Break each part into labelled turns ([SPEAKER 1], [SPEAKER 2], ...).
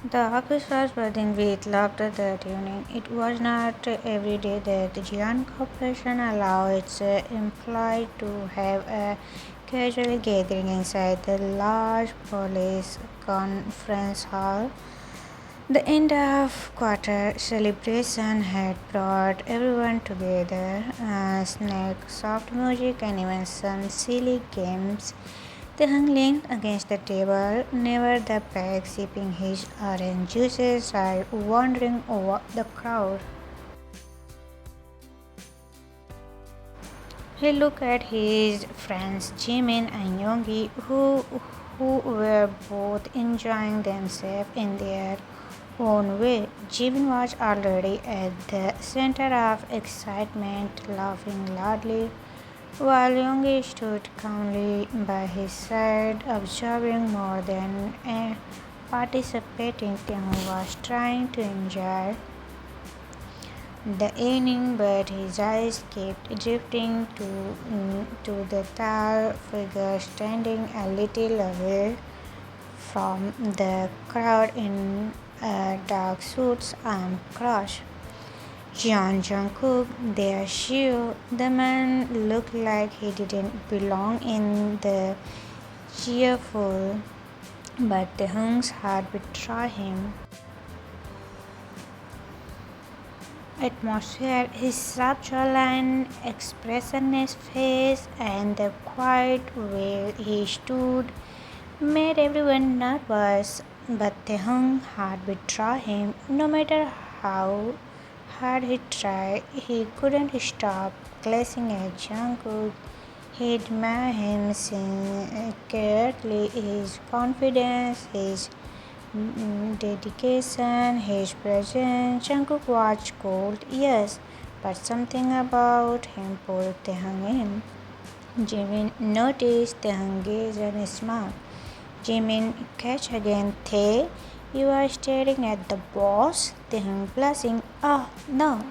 [SPEAKER 1] The office was buzzing with laughter that evening. It was not every day that the giant corporation allowed its employees to have a casual gathering inside the large police conference hall. The end of quarter celebration had brought everyone together. Snacks, soft music, and even some silly games. The hung leaned against the table, never the back, sipping his orange juices while wandering over the crowd. He looked at his friends Jimin and Yongi, who were both enjoying themselves in their own way. Jimin was already at the center of excitement, laughing loudly, while Yongi stood calmly by his side, observing more than participating. Tim was trying to enjoy the evening, but his eyes kept drifting to the tall figure standing a little away from the crowd in dark suits and crossed. Jungkook, their shoe. The man looked like he didn't belong in the cheerful, but the Hung's heart betrayed him. Atmosphere, his sharp jawline, expressionless face, and the quiet way he stood made everyone nervous. But the Hung had betrayed him. No matter how hard he tried, he couldn't stop glancing at Jungkook. He admired him sincerely, his confidence, his dedication, his presence. Jungkook was cold, yes, but something about him pulled Taehyung in. Jimin noticed Taehyung gaze and smiled. Jimin catch again, Tae. You are staring at the boss? Taehyung blushing. Oh, no,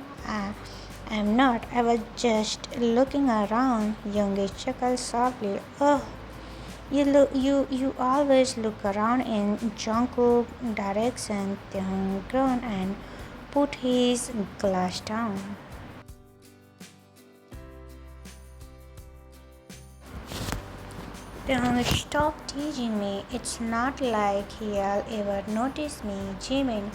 [SPEAKER 1] I'm not. I was just looking around. Youngie chuckled softly. Oh, you always look around in Jungkook direction. Taehyung groaned and put his glass down. Taehyung, stop teasing me. It's not like he'll ever notice me, Jimin.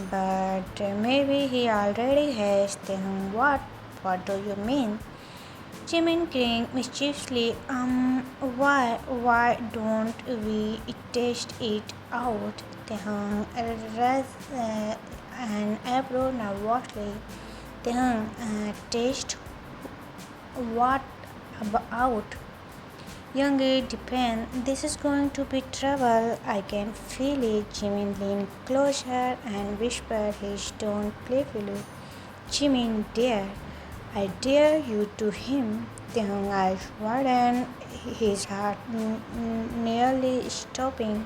[SPEAKER 1] But maybe he already has. Taehyung, what? What do you mean? Jimin grinned mischievously. Why don't we test it out? Taehyung raised an eyebrow nervously. Taehyung, test what about? Youngie, depend. This is going to be trouble. I can feel it. Jimin leaned closer and whispered his tone playfully. Jimin, dare. I dare you to him. Taehyung eyes widened, his heart nearly stopping.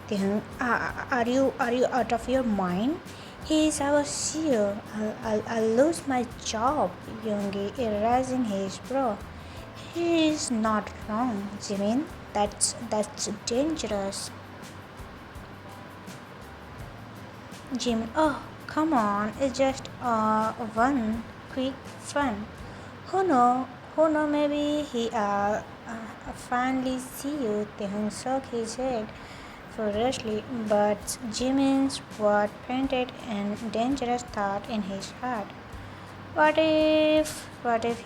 [SPEAKER 1] Taehyung, are you out of your mind? He is our CEO. I'll lose my job. Youngie, erasing his brow. He is not wrong, Jimin. That's dangerous. Jim, oh, come on, it's just one quick fun. Who know, maybe he'll finally see you. Taehyung shook his head furiously, but Jimin's word painted a dangerous thought in his heart. What if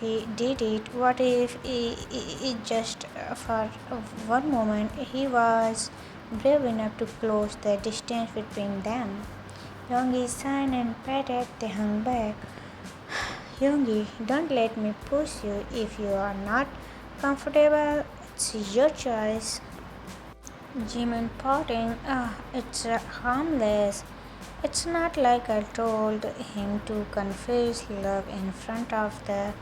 [SPEAKER 1] he did it? What if it just for one moment he was brave enough to close the distance between them? Yongi sighed and patted Taehyung back. Yongi, don't let me push you. If you are not comfortable, it's your choice. Jimin pouting, it's harmless. It's not like I told him to confess love in front of the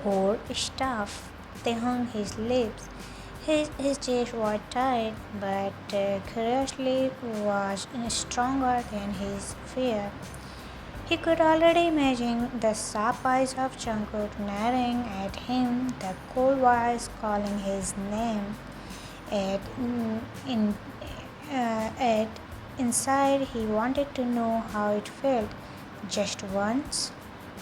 [SPEAKER 1] whole staff. They hung his lips. His chest was tight, but curiosity was stronger than his fear. He could already imagine the sharp eyes of Jungkook staring at him, the cold voice calling his name at, in, at inside, he wanted to know how it felt just once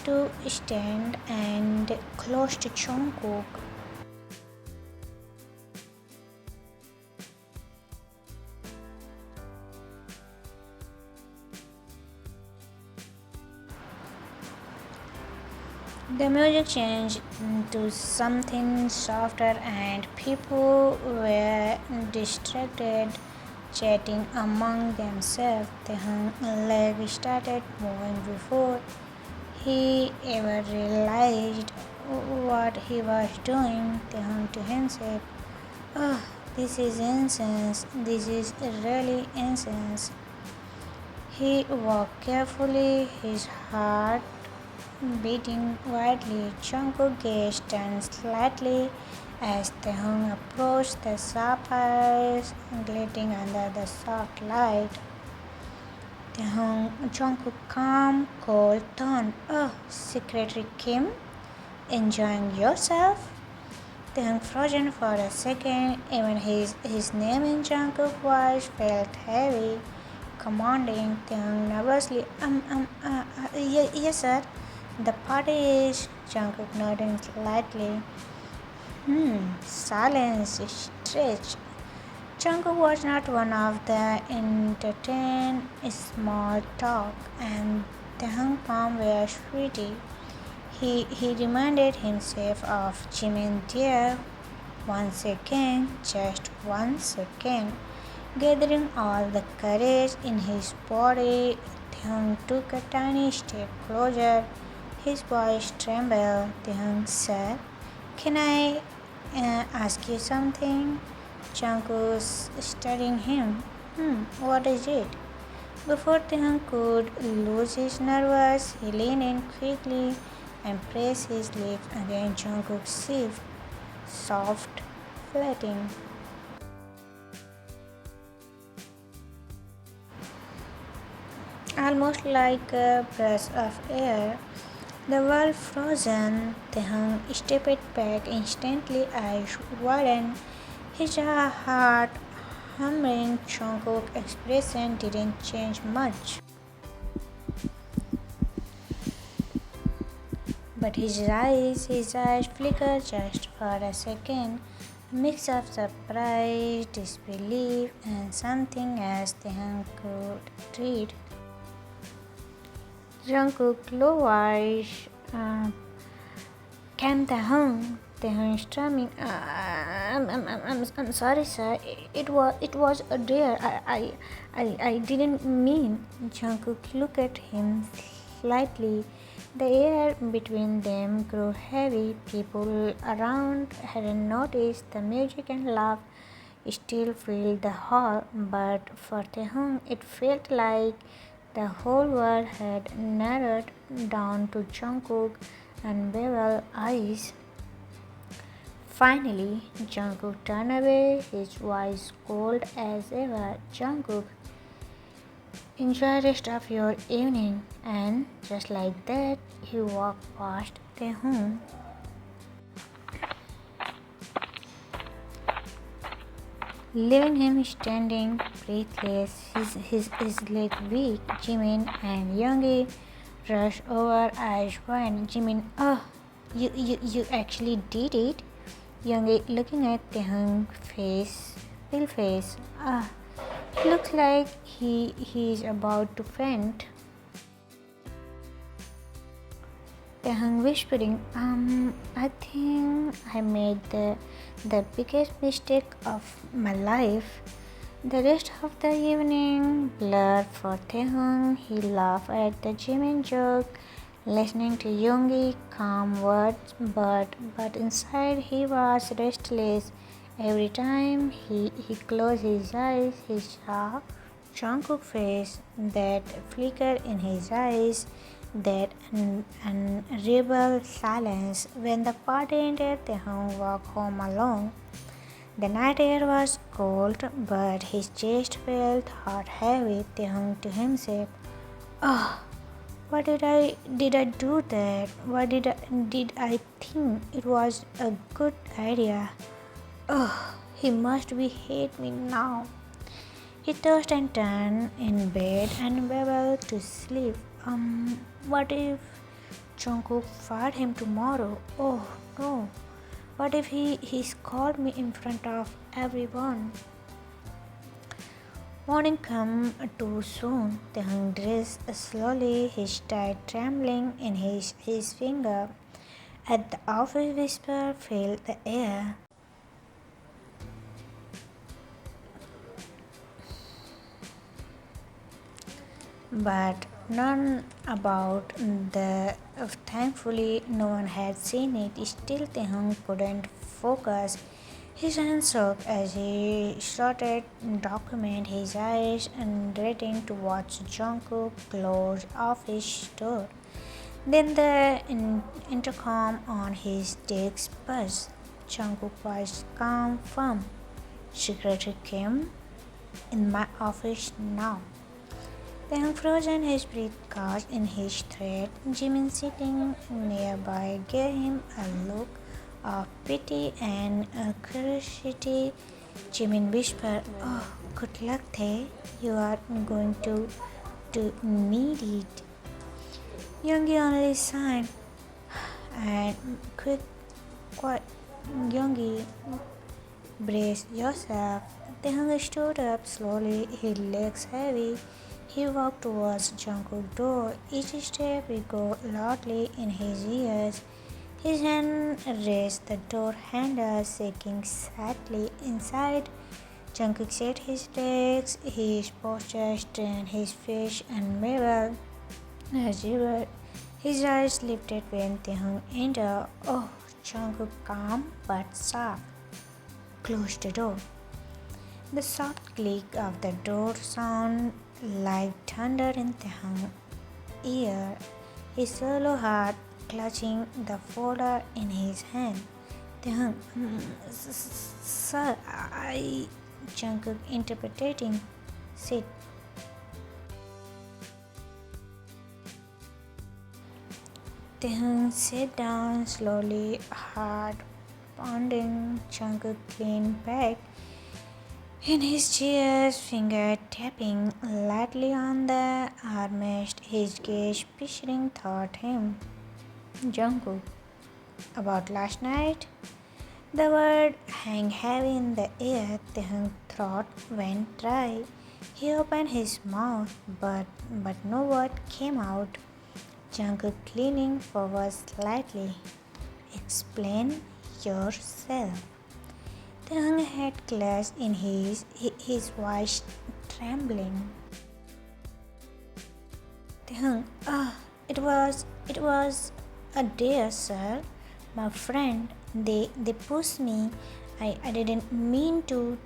[SPEAKER 1] to stand and close to Jungkook. The music changed to something softer, and people were distracted, chatting among themselves. The leg started moving before he ever realized what he was doing. The to himself, "Oh, this is incense. This is really incense." He walked carefully, his heart beating wildly. Jungkook gazed turned slightly as Taehyung approached the sharp eyes glittering under the soft light. Taehyung, Jungkook calm, cold tone. "Oh, Secretary Kim, enjoying yourself?" Taehyung frozen for a second. Even his name in Jungkook's voice felt heavy, commanding. Taehyung nervously, yes, sir. The party is Jungkook nodding slightly. Silence stretched. Jungkook was not one of the entertain small talk, and the palm were sweetie. He reminded himself of Jimin there once again, just once again. Gathering all the courage in his body, Taehyung took a tiny step closer. His voice trembled. Taehyung said, "Can I ask you something?" Jungkook studying him. What is it? Before Taehyung could lose his nervous, he leaned in quickly and pressed his lips against Jungkook's cheek, soft, flatting. Almost like a breath of air. The world frozen. Taehyung stepped back instantly, eyes widened, his heart humming. Jungkook's expression didn't change much, but his eyes flickered just for a second, a mix of surprise, disbelief, and something else Taehyung could read. Jungkook low voice, "Cam Taehyung." Taehyung strumming, I'm sorry, sir. It was a dare. I didn't mean." Jungkook looked at him slightly. The air between them grew heavy. People around hadn't noticed the music and laugh still filled the hall, but for Taehyung it felt like the whole world had narrowed down to Jungkook's unbearable eyes. Finally, Jungkook turned away, his voice cold as ever. "Jungkook, enjoy rest of your evening." And just like that, he walked past Taehyung, leaving him standing breathless, his leg weak. Jimin and Yoongi rushed over, eyes wide. Jimin, "Oh, you actually did it." Yoongi looking at Taehyung's face, pale face. It looks like he's about to faint. Taehyung whispering, I think I made the biggest mistake of my life." The rest of the evening blurred for Taehyung. He laughed at the Jimin joke, listening to Yoongi's calm words, but inside he was restless. Every time he closed his eyes, he saw Jungkook's face, that flicker in his eyes, that unreadable silence. When the party ended, Taehyung walked home alone. The night air was cold, but his chest felt hot, heavy. Taehyung to himself, "Oh, why did I do that? Why did I think it was a good idea? Oh, he must be hate me now." He tossed and turned in bed and babbled to sleep. What if Jungkook fired him tomorrow? Oh no. What if he's called me in front of everyone? Morning come too soon. Taehyung dressed slowly, his tie trembling in his finger. At the office whisper filled the air. But none about the thankfully no one had seen it. Still Taehyung couldn't focus. His hands shook as he started document his eyes and waiting to watch Jungkook close office door. Then the intercom on his desk buzzed. Jungkook was calm, firm. Secretary came in my office now. Then frozen, his breath caught in his throat. Jimin sitting nearby gave him a look of pity and curiosity. Jimin whispered, "Oh, good luck, Tae. You are going to need it." Youngie only sighed and quiet. Youngie, brace yourself. Taehyung stood up slowly, his legs heavy. He walked towards Jungkook's door. Each step echoed loudly in his ears. His hand raised the door handle, shaking sadly. Inside, Jungkook set his legs, his posture strained, his face unmovable as ever. His eyes lifted when Taehyung entered. Oh, Jungkook calm but sharp. Closed the door. The soft click of the door sounded like thunder in Taehyung's ear. His solo heart clutching the folder in his hand. Taehyung, sir, Jungkook interpreting. Sit. Taehyung sat down slowly, heart pounding. Jungkook leaned back in his chair, finger tapping lightly on the armrest. His gaze picturing thought him. Jungkook, about last night? The word hung heavy in the air. Taehyung's throat went dry. He opened his mouth, but no word came out. Jungkook leaning forward slightly. Explain yourself. Taehyung had class in his voice trembling. Taehyung, it was a dare, sir. My friend, they pushed me. I didn't mean to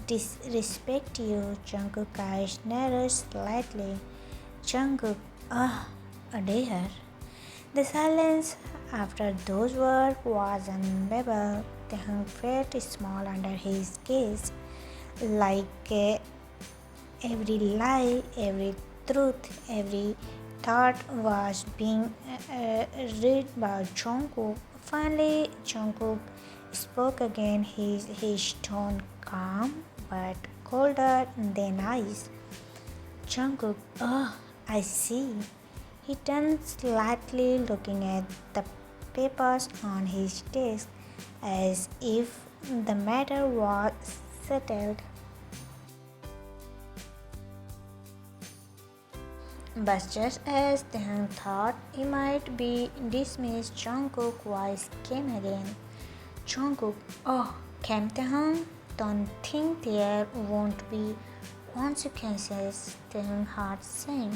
[SPEAKER 1] disrespect you. Jungkook eyes narrowed slightly. Jungkook, a dare. The silence after those words was unbearable. Taehyung felt small under his gaze, like every lie, every truth, every thought was being read by Jungkook. Finally, Jungkook spoke again, his tone calm but colder than ice. Jungkook, I see. He turned slightly, looking at the papers on his desk as if the matter was settled. But just as Taehyung thought he might be dismissed, Jungkook's voice came again. Jungkook, Cam Taehyung, don't think there won't be consequences, Taehyung heart sank.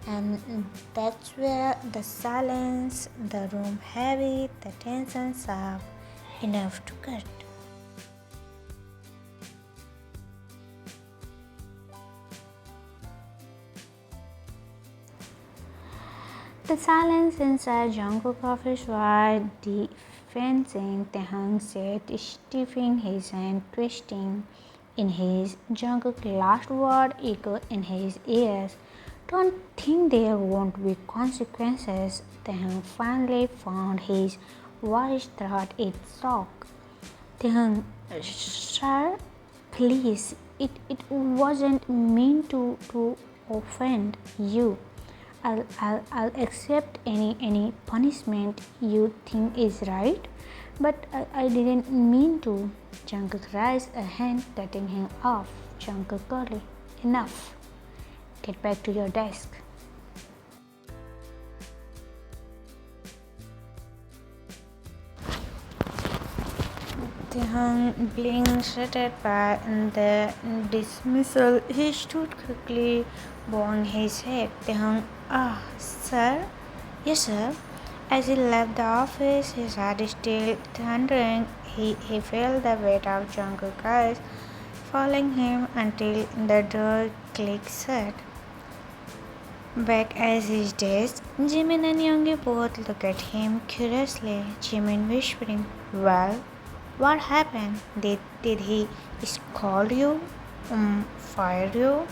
[SPEAKER 1] And that's where the silence, the room heavy, the tension sharp enough to cut. The silence inside Jungkook's office was deafening. Taehyung sat stiffing, his hand twisting in his. Jungkook's last word echoed in his ears. Don't think there won't be consequences. Taehyung finally found his voice through its shock. Taehyung, sir, please, it wasn't meant to offend you. I'll accept any punishment you think is right, but I didn't mean to. Jungkook raised a hand, cutting him off. Jungkook curly, enough. Get back to your desk. Taehyung blinked, shattered by the dismissal. He stood quickly, bowing his head. Taehyung, sir? Yes, sir. As he left the office, his heart still thundering. He felt the weight of Jungkook's eyes following him until the door clicked shut. Back at his desk, Jimin and Youngie both looked at him curiously. Jimin whispering, well, what happened? Did he scold you? Fire you?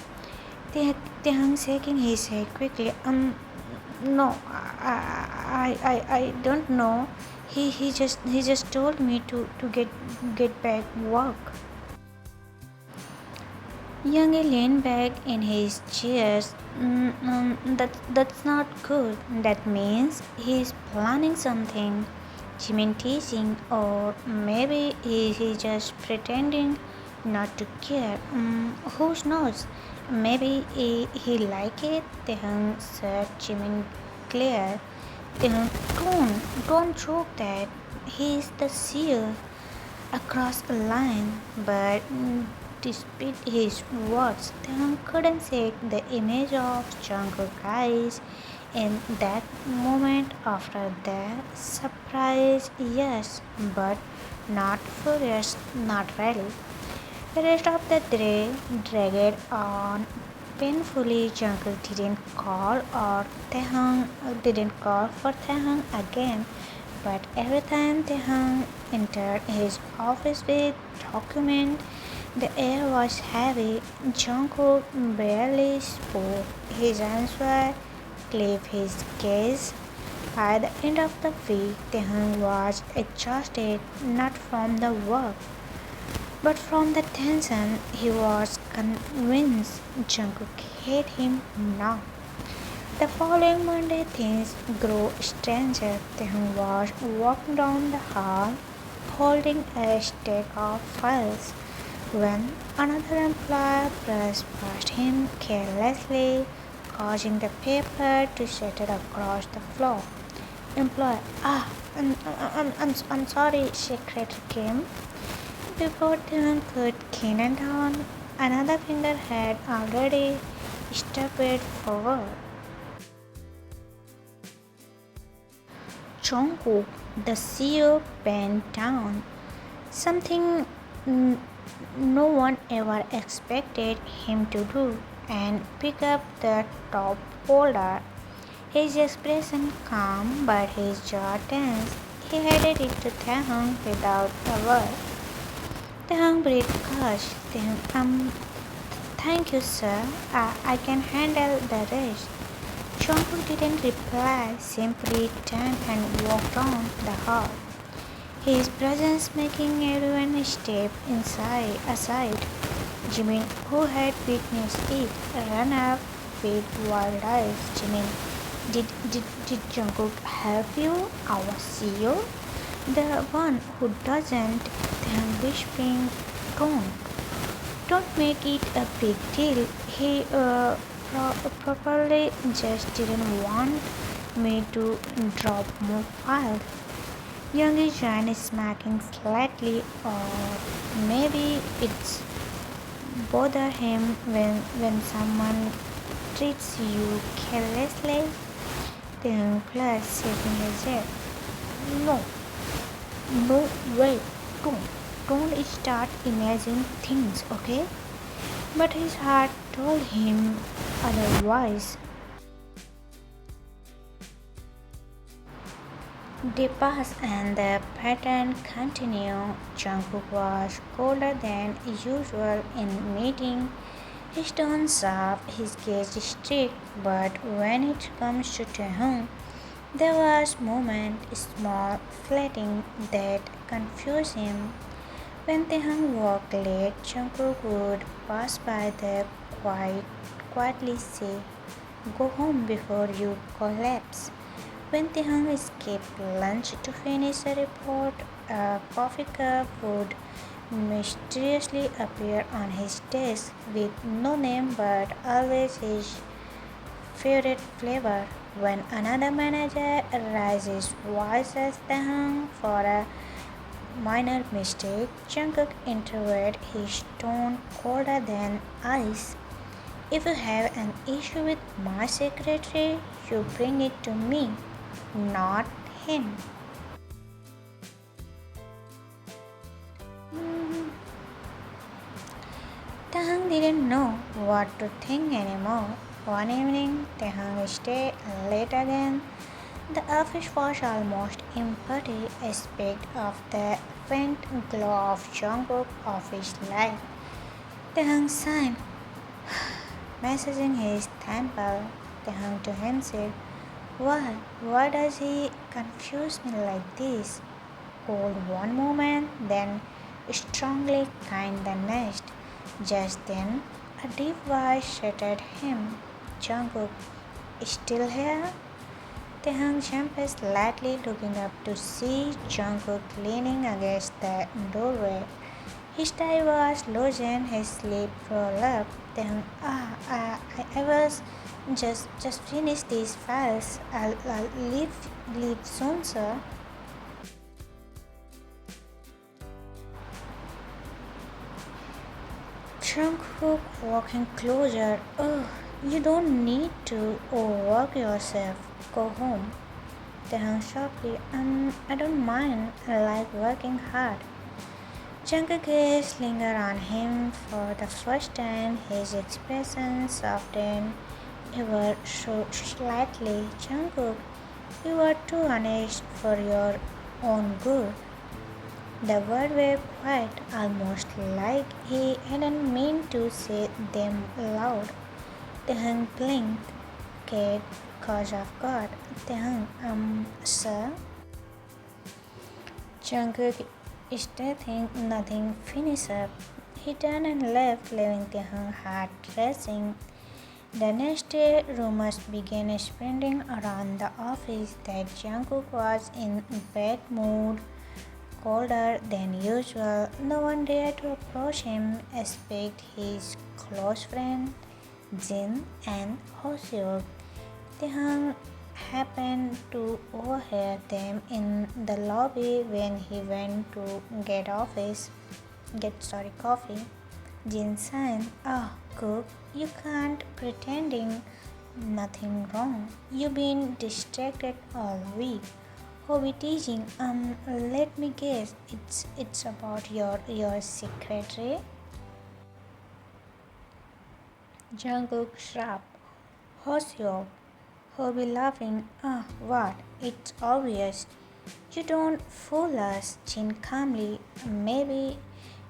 [SPEAKER 1] Taehyung shaking his head quickly. No, I don't know. He just told me to get back work. Youngie leaned back in his chair. That's not good. That means he's planning something. Jimin teasing, or maybe he's just pretending not to care. Who knows? Maybe he like it. Taehyung said. Jimin glared. Taehyung, don't joke that. He's the seer across a line, but despite his words, Taehyung couldn't shake the image of Jungkook's eyes in that moment. After that surprise, yes, but not furious, not really. The rest of the day dragged on painfully. Jungkook didn't call for Taehyung again. But every time Taehyung entered his office with document, the air was heavy. Jungkook barely spoke. His hands were clenched, his gaze. By the end of the week, Taehyung was exhausted, not from the work, but from the tension. He was convinced Jungkook hated him now. The following Monday, things grew stranger. Taehyung was walking down the hall, holding a stack of files, when another employee brushed past him carelessly, causing the paper to shatter across the floor. Employee, I'm sorry, Secretary Kim. Before Taehyung could keen it down, another finger had already stepped forward. Jungkook, the CEO, bent down, something no one ever expected him to do, and pick up the top folder. His expression calm, but his jaw tense. He handed it to Taehyung without a word. Taehyung breathed harsh. Thank you, sir. I can handle the rest. Jungkook didn't reply, simply turned and walked down the hall, his presence making everyone step aside. Jimin, who had witnessed it, ran up with wild eyes. Jimin, did Jungkook help you, our CEO? The one who doesn't. Then whispering, don't make it a big deal. He properly just didn't want me to drop more files. Youngie joined smacking slightly, or maybe it's bother him when someone treats you carelessly. Then plus shaking his head. No, no way, don't start imagining things, okay? But his heart told him otherwise. They passed and the pattern continued. Jungkook was colder than usual in meeting. His tone sharp, his gaze strict, but when it comes to Taehyung, there was moment, small flatting, that confused him. When Taehyung walked late, Jungkook would pass by there quietly say, "Go home before you collapse." When Taehyung escaped lunch to finish a report, a coffee cup would mysteriously appear on his desk with no name but always his favorite flavor. When another manager raises voice as Taehyung for a minor mistake, Jungkook intervened, his tone colder than ice. "If you have an issue with my secretary, you bring it to me, not him." Taehyung didn't know what to think anymore. One evening, Taehyung stayed late again. The office was almost empty, except of the faint glow of Jungkook's office light. Taehyung sighed, massaging his temple. Taehyung to himself, "Why? Why does he confuse me like this? Cold one moment, then strongly kind the next." Just then, a deep voice shattered him. "Jungkook, still here?" Taehyung jumped slightly, looking up to see Jungkook leaning against the doorway. His tie was loosened, his sleeve rolled up. Taehyung, I was just finished these files. I'll leave soon, sir." Jungkook walking closer. "Oh, you don't need to overwork yourself. Go home." Taehyung sharply, I don't mind. I like working hard." Jungkook's gaze lingered on him for the first time. His expression softened ever so slightly. "Jungkook, you are too honest for your own good." The words were quiet, almost like he hadn't meant to say them loud. Taehyung blinked, "Kate, cause of God." Taehyung, sir?" Jungkook still think nothing finished up. He turned and left, leaving Taehyung's heart racing. The next day, rumors began spreading around the office that Jungkook was in bad mood, colder than usual. No one dared to approach him except his close friend Jin and Hoseok. Taehyung happened to overhear them in the lobby when he went to get coffee. Jin sighed, "Oh, Cook, you can't pretending nothing wrong. You've been distracted all week." "Hobby teasing. Let me guess. It's about your secretary." Jungkook sharp. "Hoseok." Hobby laughing. What? It's obvious." "You don't fool us." Jin calmly. "Maybe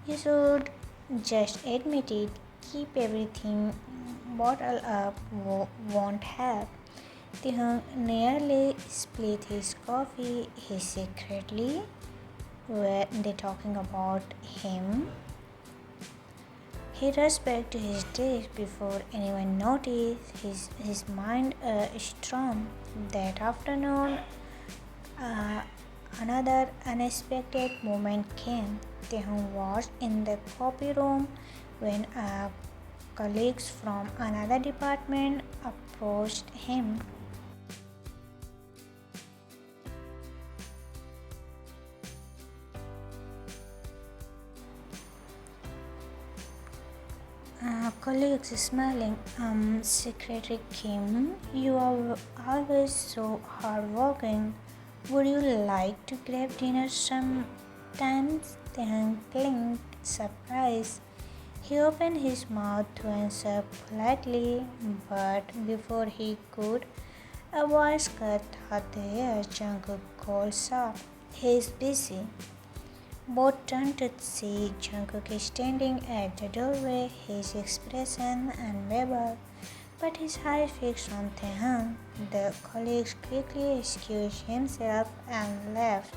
[SPEAKER 1] you should just admit it. Keep everything bottled up won't help." Taehyung nearly split his coffee. He secretly, were they talking about him? He rushed back to his desk before anyone noticed. His mind a storm. That afternoon, uh, another unexpected moment came. Taehyung was in the copy room when colleagues from another department approached him. Colleagues smiling. Secretary Kim, you are always so hardworking. Would you like to grab dinner sometimes?" Taehyung blinked, surprised. He opened his mouth to answer politely, but before he could, a voice cut out the air. Jungkook called sharp, "He is busy." Both turned to see Jungkook standing at the doorway, his expression unwavering, but his eyes fixed on Taehyung. The colleague quickly excused himself and left.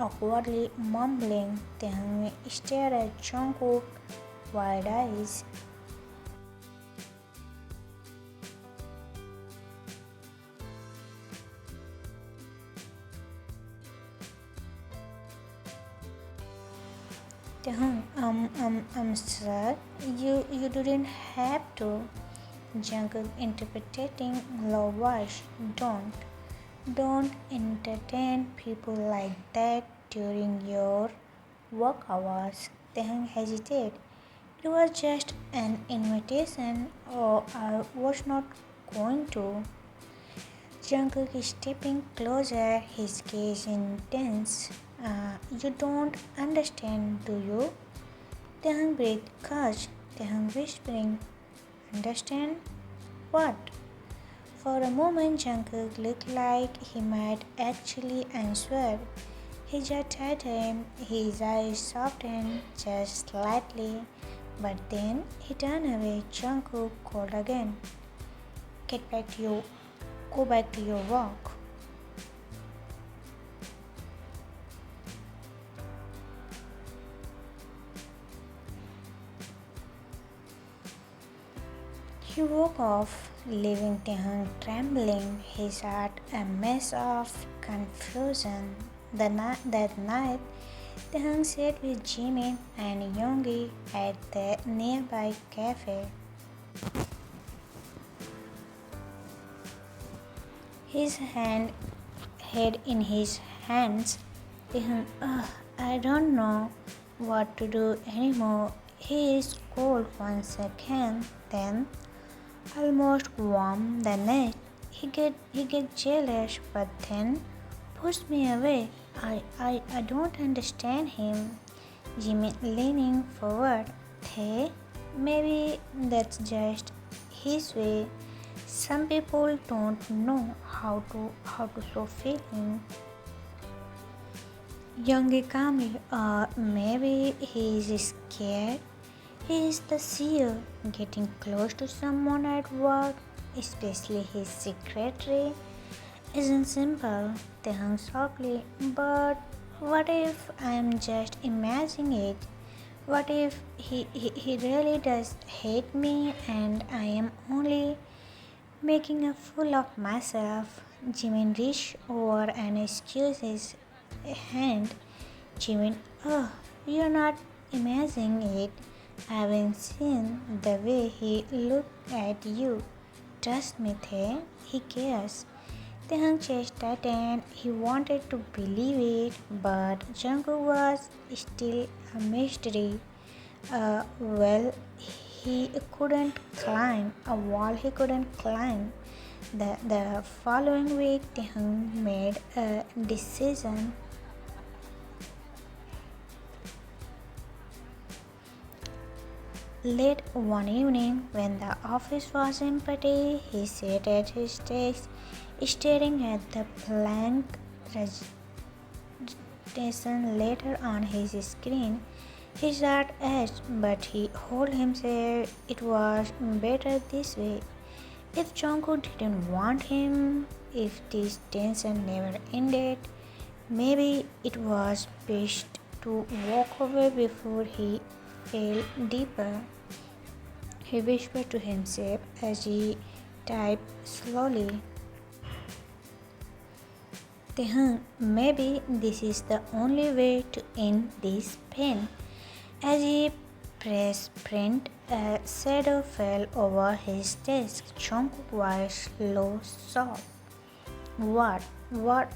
[SPEAKER 1] awkwardly mumbling. Taehyung stared at Jungkook, wide eyes. Taehyung, sir, you didn't have to. Jungkook interpreting low voice. Don't entertain people like that during your work hours. Taehyung hesitated. It was just an invitation, or I was not going to. Jungkook is stepping closer, his gaze intense. You don't understand, do you? Taehyung breathed catch. Taehyung whispering, understand? What? For a moment, Jungkook looked like he might actually answer. His jaw tightened, his eyes softened just slightly, but then he turned away. Jungkook called again. Go back to your work. He woke off, leaving Taehyung trembling, his heart a mess of confusion. That night, Taehyung sat with Jimin and Yoongi at the nearby cafe. His head in his hands. Taehyung, I don't know what to do anymore. He is cold one second, then almost warm the next. He get jealous, but then pushed me away. I don't understand him. Jimmy leaning forward. Hey, maybe that's just his way. Some people don't know how to show feeling. Youngie calmly, maybe he is scared. He is the seer. Getting close to someone at work, especially his secretary, isn't simple. They hung softly. But what if I'm just imagining it? What if he really does hate me and I am only making a fool of myself? Jimin reached over and squeezed his hand. Jimin, you're not imagining it. I haven't seen the way he looked at you. Trust me, he cares. Taehyung chest tightened. He wanted to believe it, but Jungkook was still a mystery. He couldn't climb a wall. He couldn't climb. The following week, Taehyung made a decision. Late one evening, when the office was empty, he sat at his desk, staring at the blank registration letter on his screen. His heart ached, but he told himself it was better this way. If Jungkook didn't want him, if this tension never ended, maybe it was best to walk away before he fell deeper. He whispered to himself as he typed slowly. Taehyung, maybe this is the only way to end this pain. As he pressed print, a shadow fell over his desk. Jungkook's voice low sob. What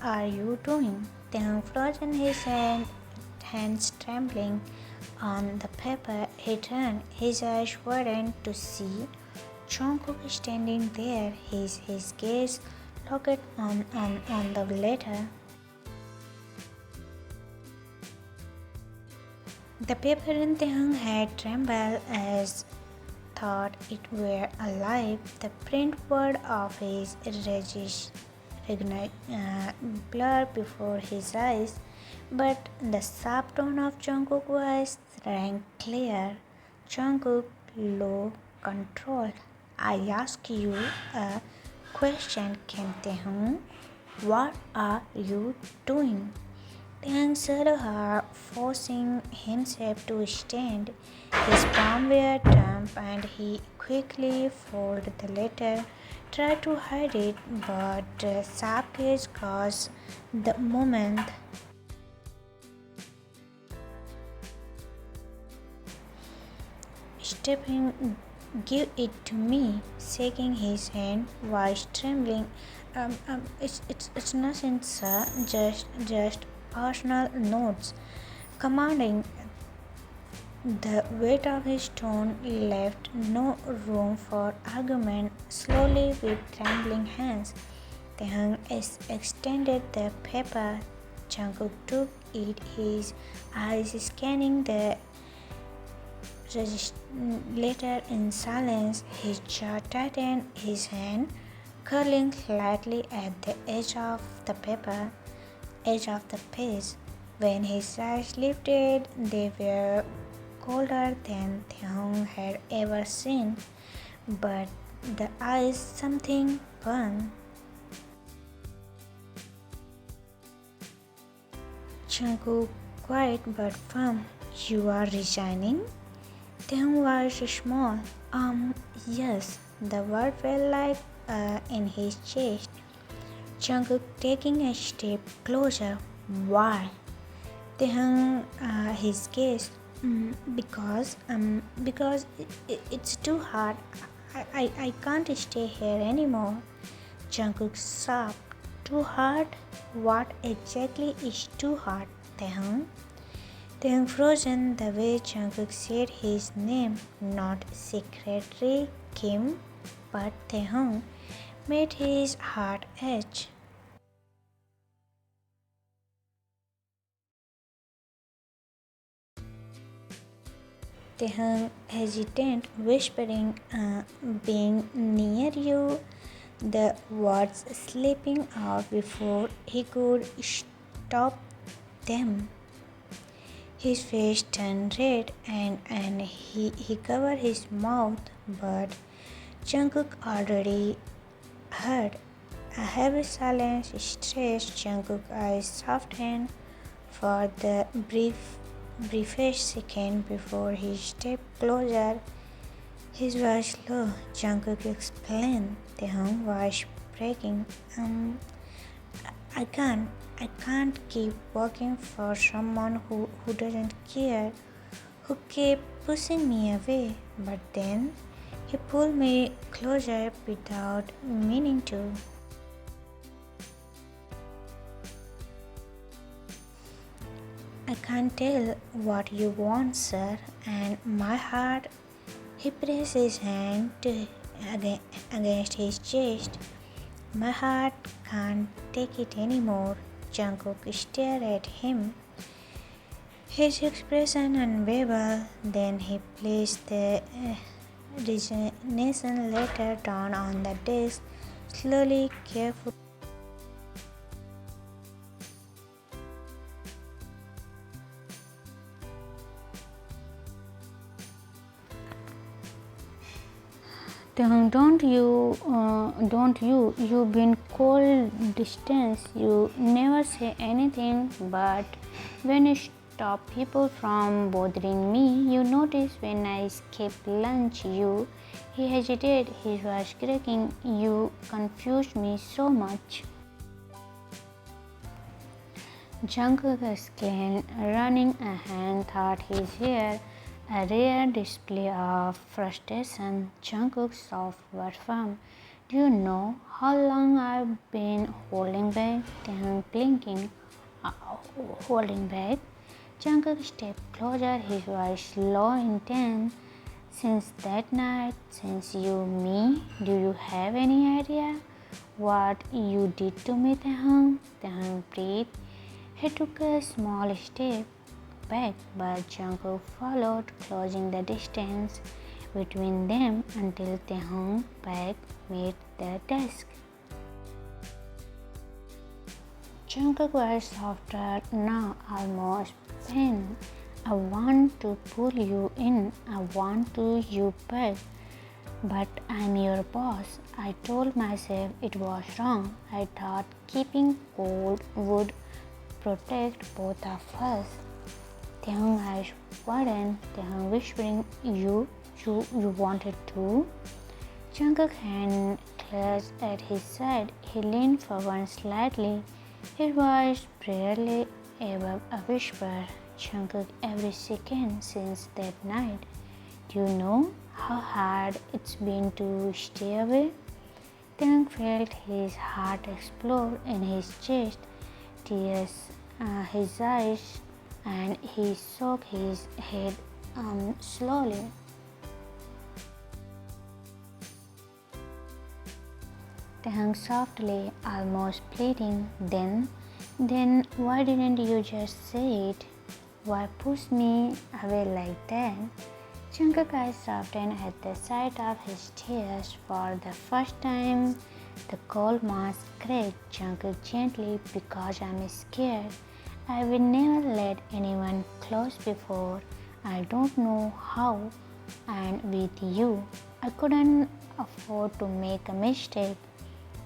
[SPEAKER 1] are you doing? Taehyung frozen his hands trembling on the paper. He turned, his eyes widened to see Jungkook standing there, his gaze locked on the letter. The paper in Taehyung had trembled as thought it were alive. The print word of his blurred before his eyes, but the sharp tone of Jungkook's voice rang clear. Jungkook, low, controlled. I ask you a question, Kim Taehyung. What are you doing? Tang saw her, forcing himself to stand. His palms were damp and he quickly folded the letter, tried to hide it, but the sharp gaze caused the moment. Stepping, give it to me, shaking his hand, voice trembling. It's nothing, sir. Just personal notes. Commanding, the weight of his tone left no room for argument. Slowly, with trembling hands, Tehang extended the paper. Jungkook took it, his eyes scanning the letter in silence. His jaw tightened, his hand curling slightly at the edge of the page. When his eyes lifted, they were colder than Theung had ever seen. But the eyes something burned. Jungkook, quiet but firm. You are resigning? Theung was small. Yes. The word felt like in his chest. Jungkook taking a step closer. Why? Theung, his gaze. Because it's too hard. I can't stay here anymore. Jungkook sobbed. Too hard? What exactly is too hard, Tehung? Tehung frozen the way Jungkook said his name, not Secretary Kim, but Tehung, made his heart ache. Tehung hesitant, whispering, being near you, the words slipping out before he could stop them. His face turned red and he covered his mouth, but Jungkook already heard. A heavy silence stretched Jungkook's eyes softened for the briefest second before he stepped closer. His voice low. Jungkook explained. Tehung was breaking. I can't keep working for someone who doesn't care, who kept pushing me away. But then he pulled me closer without meaning to. I can't tell what you want, sir, and my heart. He pressed his hand against his chest. My heart can't take it anymore. Jungkook stared at him, his expression unbearable. Then he placed the resignation letter down on the desk, slowly, carefully. You've been cold distance. You never say anything, but when you stop people from bothering me, you notice when I skip lunch. He hesitated, his voice cracking. You confused me so much. Jungkook exclaimed, running a hand through his hair. A rare display of frustration. Jungkook's soft but firm. Do you know how long I've been holding back? Then blinking, holding back. Jungkook stepped closer, his voice low and tense. Since that night, since you me, do you have any idea what you did to me, Tehung? Tehung breathed. He took a small step back, but Jungkook followed, closing the distance between them until Tehung's back met the desk. Jungkook was softer now, almost pain. I want to pull you in, I want to you back, but I'm your boss. I told myself it was wrong. I thought keeping cold would protect both of us. Tehung eyes widened, Tehung whispering, you wanted to? Jungkook's hand clutched at his side. He leaned forward slightly, his voice barely above a whisper. Jungkook, every second since that night. Do you know how hard it's been to stay away? Tehung felt his heart explode in his chest, tears his eyes, and he shook his head slowly. Tehung softly, almost pleading, then why didn't you just say it? Why push me away like that? Jungkook's eyes softened at the sight of his tears. For the first time, the cold mask cracked. Jungkook gently, because I'm scared. I will never let anyone close before. I don't know how. And with you, I couldn't afford to make a mistake.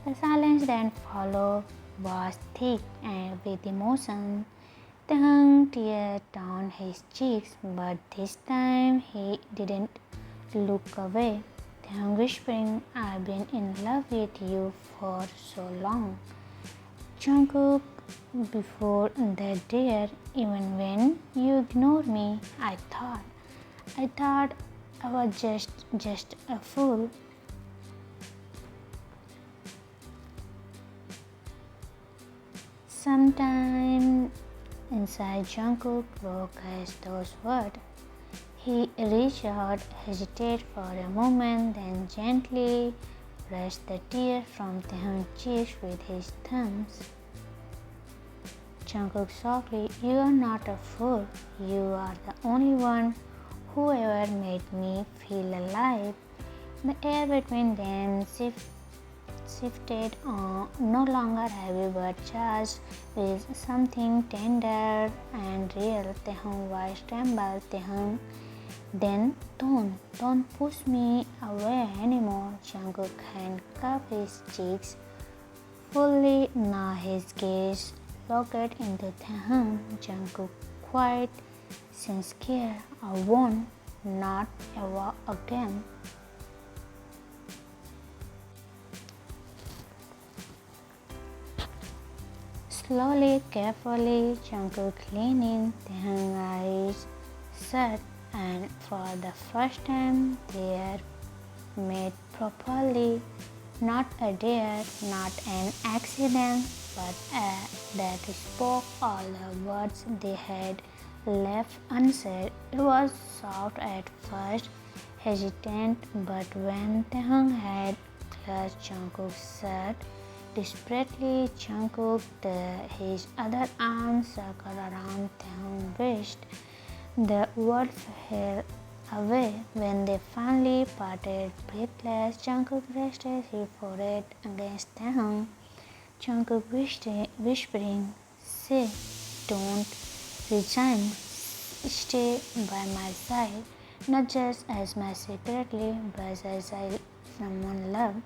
[SPEAKER 1] The silence that followed was thick and with emotion. Tehung teared down his cheeks, but this time he didn't look away. Tehung whispering, I've been in love with you for so long. Jungkook, before that dear, even when you ignored me, I thought I was just a fool. Sometime inside Jungkook broke as those words. He reached out, hesitated for a moment, then gently brushed the tears from Tehung's cheeks with his thumbs. Jungkook softly, you are not a fool. You are the only one who ever made me feel alive. The air between them shifted, no longer heavy but charged with something tender and real. Tehung's voice trembled. Tehung, then don't push me away anymore. Jungkook handcuffed his cheeks fully. Now his gaze looked into Tehung. Jungkook quiet, sincere. I won't, not ever again. Slowly, carefully, Jungkook leaned in, Tehung's eyes shut, and for the first time they met properly. Not a dare, not an accident, but that spoke all the words they had left unsaid. It was soft at first, hesitant, but when Tehung had clutched Jungkook's shirt desperately, Jungkook, his other arm circled around Tehung's waist. The world fell away when they finally parted. Breathless, Jungkook rested his forehead against Tehung. Jungkook whispering, say, don't resign, stay by my side, not just as my secretly, but as someone loved.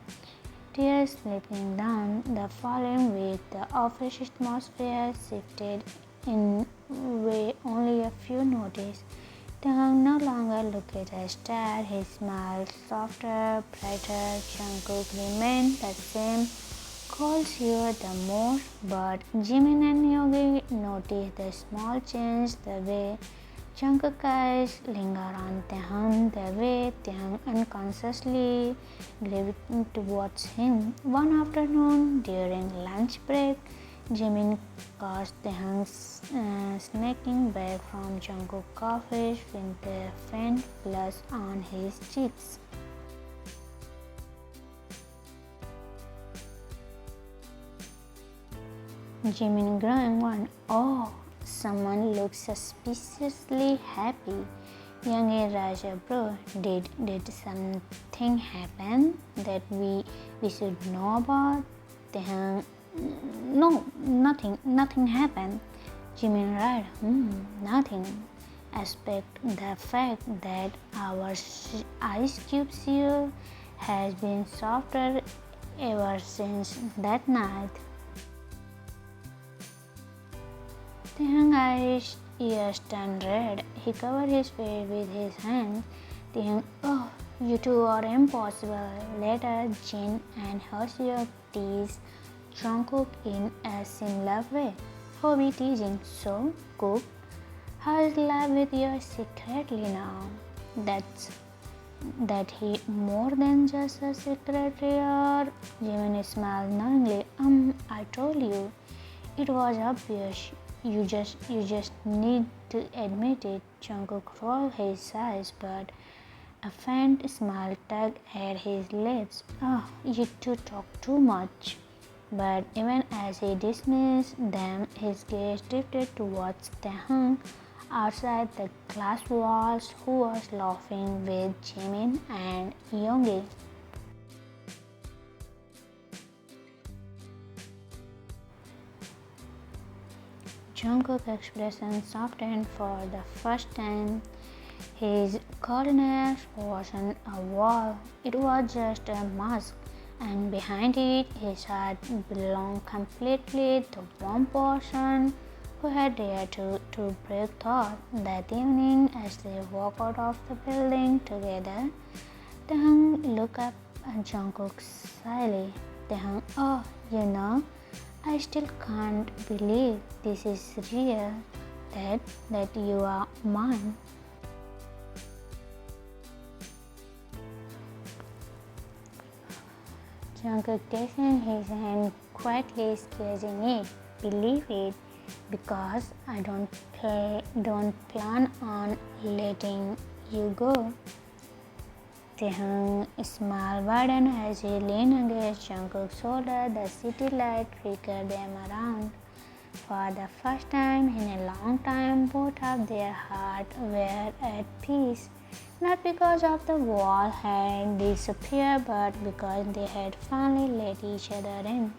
[SPEAKER 1] Tears slipping down. The following week, the office atmosphere shifted in a way only a few noticed. Tehung no longer looked as tired. His smile softer, brighter. Jungkook remained the same, cold here the most, but Jimin and Yogi noticed the small change, the way Jungkook's eyes lingered on Tehung, the way Tehung unconsciously gravitated towards him. One afternoon, during lunch break, Jimin caught Tehung snacking back from Jungkook's office with a faint blush on his cheeks. Jimin growing one. Oh, someone looks suspiciously happy. Young Raja bro, did something happen that we should know about? Tehung, no, nothing happened. Jimin right, nothing. Except the fact that our ice cube seal has been softer ever since that night. Taehyung's eyes ears turned red. He covered his face with his hands. Taehyung, oh, you two are impossible. Later, Jin and Hyoseo teased Jungkook in a similar way. Hobby teasing, so, Cook, how's love with you secretly now? That he more than just a secretary or Jimin smiled knowingly. I told you. It was obvious. You just need to admit it. Jungkook rolled his eyes, but a faint smile tugged at his lips. Oh, you two talk too much. But even as he dismissed them, his gaze drifted towards Taehyung outside the glass walls, who was laughing with Jimin and Yoongi. Jungkook's expression softened for the first time. His coldness wasn't a wall, it was just a mask, and behind it his heart belonged completely to one person who had dared to break thought. That evening, as they walked out of the building together, Taehyung looked up at Jungkook slyly. Taehyung, oh, I still can't believe this is real, that you are mine. Jungkook taking his hand quietly squeezing it. Believe it, because I don't plan on letting you go. Taehyung smiled widened as he leaned against Jungkook's shoulder. The city light flickered them around. For the first time in a long time, both of their hearts were at peace. Not because of the wall had disappeared, but because they had finally let each other in.